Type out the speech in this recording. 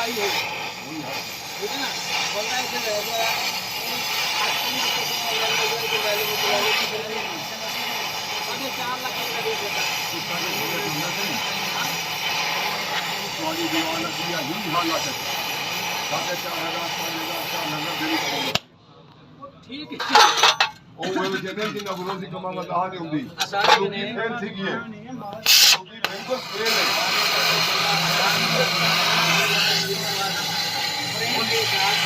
आई हो, ठीक है ना। बंदा ऐसे रहेगा 4 लाख का रेट होता है। ठीक है ਉਹ ਵੇਲੇ ਜਿਹਨੇ ਜਿੰਨਾ ਗੁਰੂ ਦੀ ਕਮਾ ਮਤਾ ਨਹੀਂ ਹੁੰਦੀ आसानी ਕਿਉਂਕਿ नहीं ਫੇਰ ਸੀਗੀ ਕਿਉਂਕਿ ਬਿਲਕੁਲ ਫੇਲ ਹੈ है।